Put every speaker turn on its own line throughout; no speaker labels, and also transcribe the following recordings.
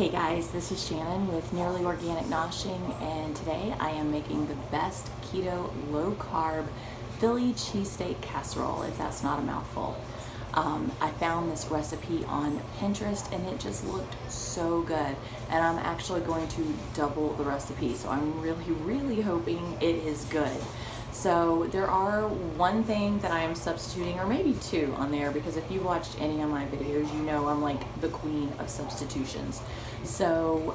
Hey guys, this is Shannon with Nearly Organic Noshing, and today I am making the best keto low carb Philly cheesesteak casserole, if that's not a mouthful. I found this recipe on Pinterest and it just looked so good, and I'm actually going to double the recipe, so I'm really hoping it is good. So there are one thing that I am substituting, or maybe two on there, because if you've watched any of my videos, you know I'm like the queen of substitutions. So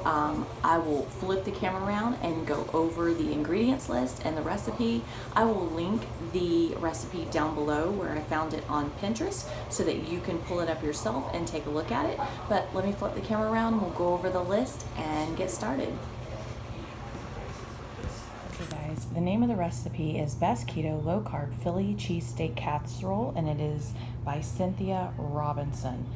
I will flip the camera around and go over the ingredients list and the recipe. I will link the recipe down below where I found it on Pinterest so that you can pull it up yourself and take a look at it. But let me flip the camera around, we'll go over the list and get started. Okay guys, the name of the recipe is Best Keto Low Carb Philly Cheesesteak Casserole, and it is by Cynthia Robinson.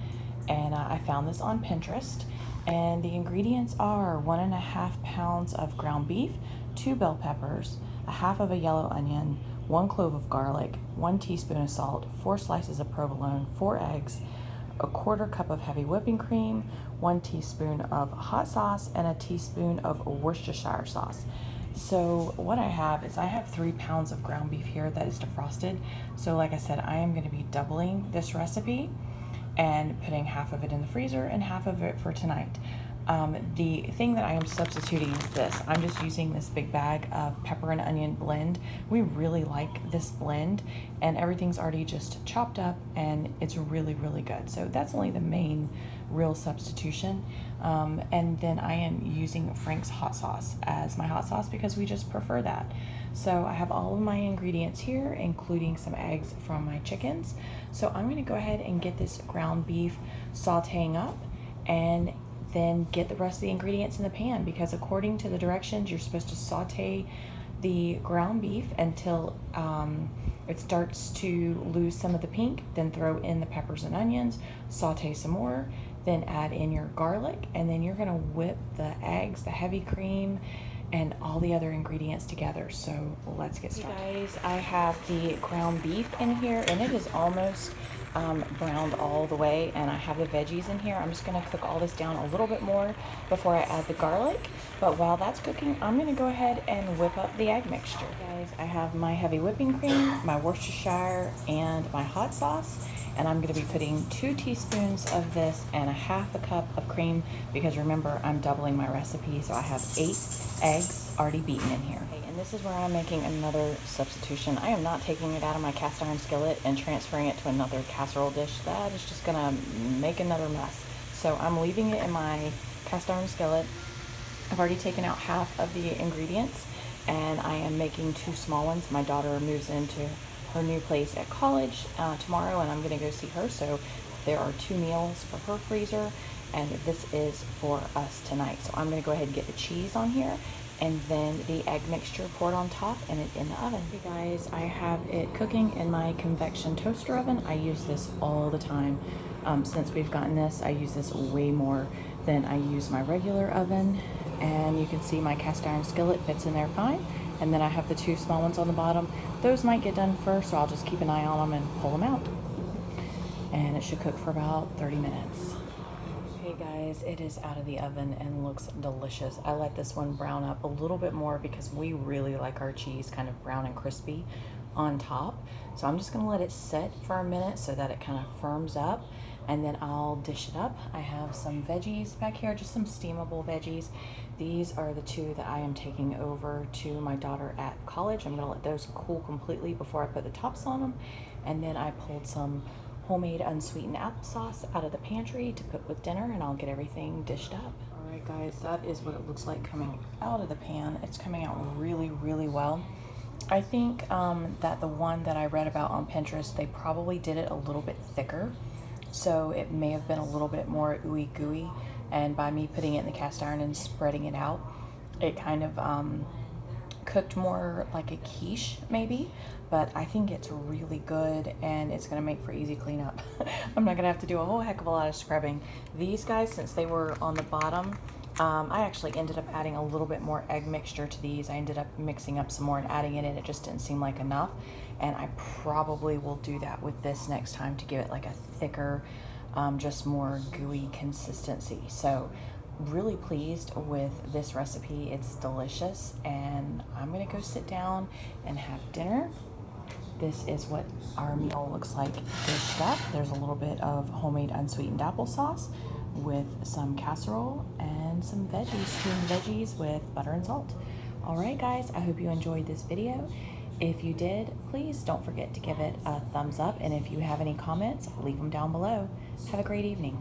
And I found this on Pinterest, and the ingredients are 1.5 pounds of ground beef, 2 bell peppers, a half of a yellow onion, 1 clove of garlic, 1 teaspoon of salt, 4 slices of provolone, 4 eggs, a 1/4 cup of heavy whipping cream, 1 teaspoon of hot sauce, and a teaspoon of Worcestershire sauce. So what I have is 3 pounds of ground beef here that is defrosted. So like I said, I am going to be doubling this recipe and putting half of it in the freezer and half of it for tonight. The thing that I am substituting is this. I'm just using this big bag of pepper and onion blend. We really like this blend, and everything's already just chopped up and it's really good. So that's only the main real substitution. And then I am using Frank's hot sauce as my hot sauce because we just prefer that. So I have all of my ingredients here, including some eggs from my chickens. So I'm going to go ahead and get this ground beef sauteing up and then get the rest of the ingredients in the pan, because according to the directions, you're supposed to saute the ground beef until it starts to lose some of the pink, then throw in the peppers and onions, saute some more, then add in your garlic, and then you're gonna whip the eggs, the heavy cream, and all the other ingredients together. So let's get started. Hey guys, I have the ground beef in here and it is almost browned all the way, and I have the veggies in here. I'm just going to cook all this down a little bit more before I add the garlic, but while that's cooking, I'm going to go ahead and whip up the egg mixture. Guys, I have my heavy whipping cream, my Worcestershire, and my hot sauce, and I'm going to be putting 2 teaspoons of this and a half a cup of cream, because remember, I'm doubling my recipe, so I have 8 eggs already beaten in here. And this is where I'm making another substitution. I am not taking it out of my cast iron skillet and transferring it to another casserole dish. That is just gonna make another mess. So I'm leaving it in my cast iron skillet. I've already taken out half of the ingredients, and I am making 2 small ones. My daughter moves into her new place at college tomorrow, and I'm gonna go see her. So there are 2 meals for her freezer, and this is for us tonight. So I'm gonna go ahead and get the cheese on here, and then the egg mixture poured on top and it in the oven. Hey guys, I have it cooking in my convection toaster oven. I use this all the time. Since we've gotten this, I use this way more than I use my regular oven. And you can see my cast iron skillet fits in there fine. And then I have the 2 small ones on the bottom. Those might get done first, so I'll just keep an eye on them and pull them out. And it should cook for about 30 minutes. Hey guys, it is out of the oven and looks delicious. I let this one brown up a little bit more because we really like our cheese kind of brown and crispy on top. So I'm just gonna let it sit for a minute so that it kind of firms up, and then I'll dish it up. I have some veggies back here, just some steamable veggies. These are the 2 that I am taking over to my daughter at college. I'm gonna let those cool completely before I put the tops on them. And then I pulled some homemade unsweetened applesauce out of the pantry to put with dinner, and I'll get everything dished up. All right guys, that is what it looks like coming out of the pan. It's coming out really well. I think that the one that I read about on Pinterest, they probably did it a little bit thicker, so it may have been a little bit more ooey gooey, and by me putting it in the cast iron and spreading it out, it kind of cooked more like a quiche maybe. But I think it's really good, and it's gonna make for easy cleanup. I'm not gonna have to do a whole heck of a lot of scrubbing. These guys, since they were on the bottom, I actually ended up adding a little bit more egg mixture to these. I ended up mixing up some more and adding it in. It just didn't seem like enough, and I probably will do that with this next time to give it like a thicker, just more gooey consistency. So really pleased with this recipe. It's delicious, and I'm gonna go sit down and have dinner. This is what our meal looks like dished up. There's a little bit of homemade unsweetened applesauce with some casserole and some veggies, steamed veggies with butter and salt. All right, guys, I hope you enjoyed this video. If you did, please don't forget to give it a thumbs up, and if you have any comments, leave them down below. Have a great evening.